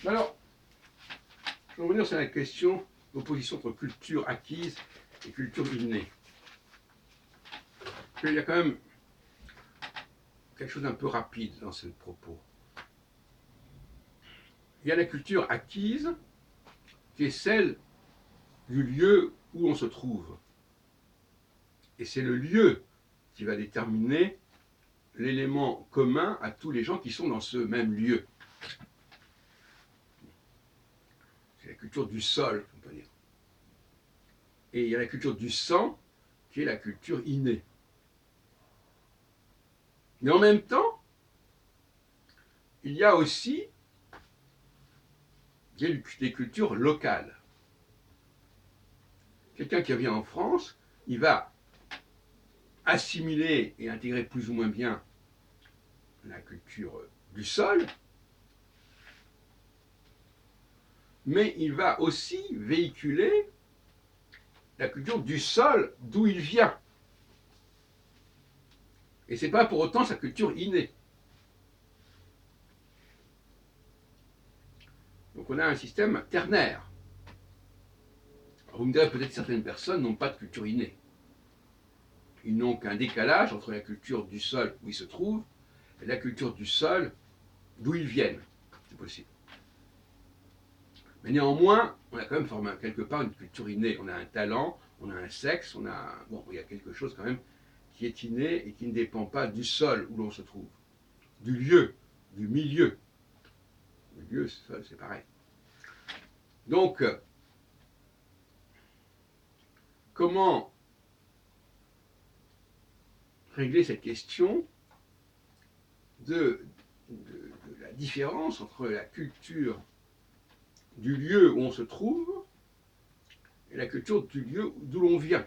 Alors, je vais revenir sur la question d'opposition entre culture acquise et culture innée. Il y a quand même quelque chose d'un peu rapide dans ce propos. Il y a la culture acquise, qui est celle du lieu où on se trouve. Et c'est le lieu qui va déterminer l'élément commun à tous les gens qui sont dans ce même lieu. C'est la culture du sol, on peut dire. Et il y a la culture du sang, qui est la culture innée. Mais en même temps, il y a aussi des cultures locales. Quelqu'un qui vient en France, il va assimiler et intégrer plus ou moins bien la culture du sol, mais il va aussi véhiculer la culture du sol d'où il vient. Et ce n'est pas pour autant sa culture innée. Donc on a un système ternaire. Alors vous me direz, peut-être certaines personnes n'ont pas de culture innée. Ils n'ont qu'un décalage entre la culture du sol où ils se trouvent et la culture du sol d'où ils viennent. C'est possible. Mais néanmoins, on a quand même formé quelque part une culture innée. On a un talent, on a un sexe, il y a quelque chose quand même qui est inné et qui ne dépend pas du sol où l'on se trouve, du lieu, du milieu. Le lieu, c'est pareil. Donc, comment régler cette question de la différence entre la culture du lieu où on se trouve et la culture du lieu d'où l'on vient?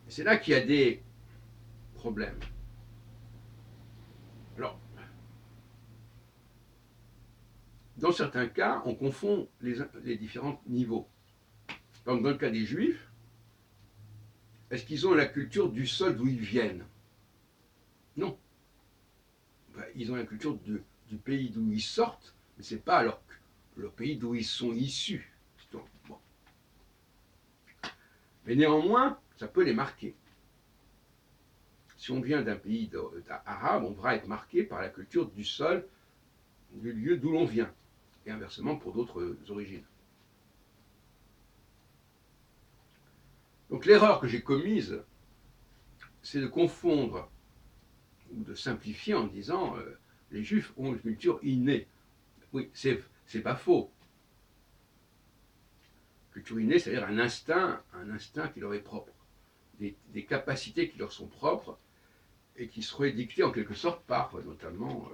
Et c'est là qu'il y a des problèmes. Alors, dans certains cas, on confond les différents niveaux. Par exemple, dans le cas des Juifs, est-ce qu'ils ont la culture du sol d'où ils viennent? Non. Ils ont la culture du pays d'où ils sortent, mais ce n'est pas leur pays d'où ils sont issus. Bon. Mais néanmoins, ça peut les marquer. Si on vient d'un pays arabe, on va être marqué par la culture du sol, du lieu d'où l'on vient, et inversement pour d'autres origines. Donc l'erreur que j'ai commise, c'est de confondre ou de simplifier en disant les Juifs ont une culture innée. Oui, c'est pas faux. Culture innée, c'est-à-dire un instinct qui leur est propre, des capacités qui leur sont propres et qui seraient dictées en quelque sorte par notamment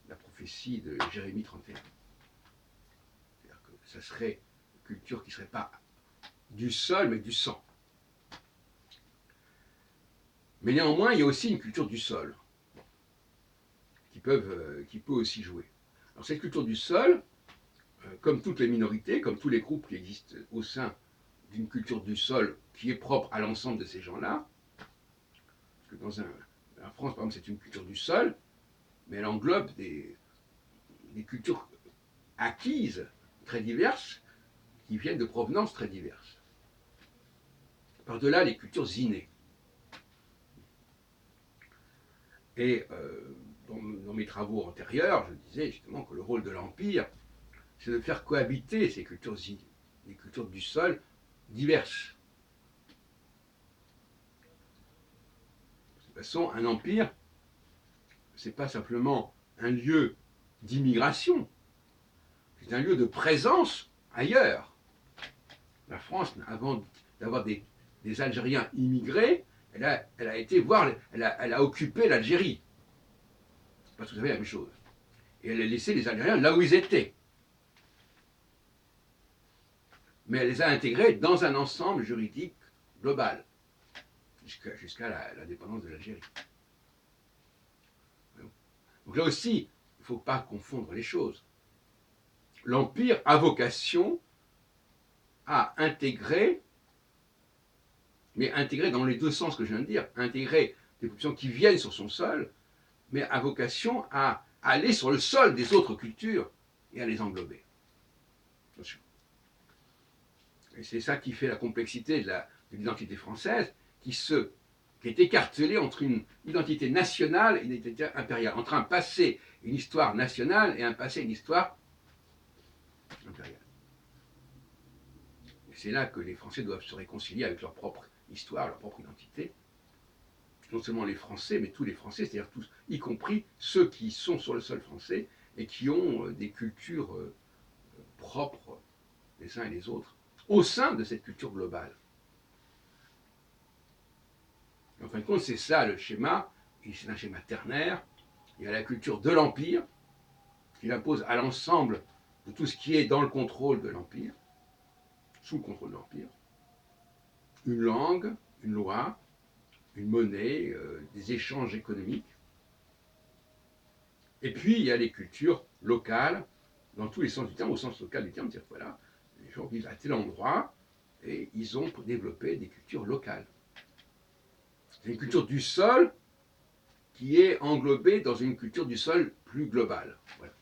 la prophétie de Jérémie 31. C'est-à-dire que ça serait une culture qui ne serait pas du sol, mais du sang. Mais néanmoins, il y a aussi une culture du sol qui peut aussi jouer. Alors cette culture du sol, comme toutes les minorités, comme tous les groupes qui existent au sein d'une culture du sol qui est propre à l'ensemble de ces gens-là, parce que en France, par exemple, c'est une culture du sol, mais elle englobe des cultures acquises très diverses qui viennent de provenances très diverses. Par-delà les cultures innées. Et dans mes travaux antérieurs, je disais justement que le rôle de l'Empire, c'est de faire cohabiter ces cultures les cultures du sol diverses. De toute façon, un empire, ce n'est pas simplement un lieu d'immigration, c'est un lieu de présence ailleurs. La France, avant d'avoir des Algériens immigrés, elle a été voir, elle a occupé l'Algérie. C'est pas tout à fait la même chose. Et elle a laissé les Algériens là où ils étaient. Mais elle les a intégrés dans un ensemble juridique global, jusqu'à l'indépendance de l'Algérie. Donc là aussi, il ne faut pas confondre les choses. L'Empire a vocation à intégrer, mais intégrer dans les deux sens que je viens de dire, intégrer des populations qui viennent sur son sol, mais a vocation à aller sur le sol des autres cultures et à les englober. Attention. Et c'est ça qui fait la complexité de l'identité française, qui est écartelée entre une identité nationale et une identité impériale, entre un passé, une histoire nationale et un passé, une histoire impériale. Et c'est là que les Français doivent se réconcilier avec leur propre histoire, leur propre identité. Non seulement les Français, mais tous les Français, c'est-à-dire tous, y compris ceux qui sont sur le sol français et qui ont des cultures propres les uns et les autres, au sein de cette culture globale. En fin de compte, c'est ça le schéma, et c'est un schéma ternaire. Il y a la culture de l'Empire, qui impose à l'ensemble de tout ce qui est dans le contrôle de l'Empire, sous le contrôle de l'Empire, une langue, une loi, une monnaie, des échanges économiques. Et puis, il y a les cultures locales, dans tous les sens du terme, au sens local du terme, c'est-à-dire voilà, les gens vivent à tel endroit, et ils ont développé des cultures locales. C'est une culture du sol qui est englobée dans une culture du sol plus globale. Voilà.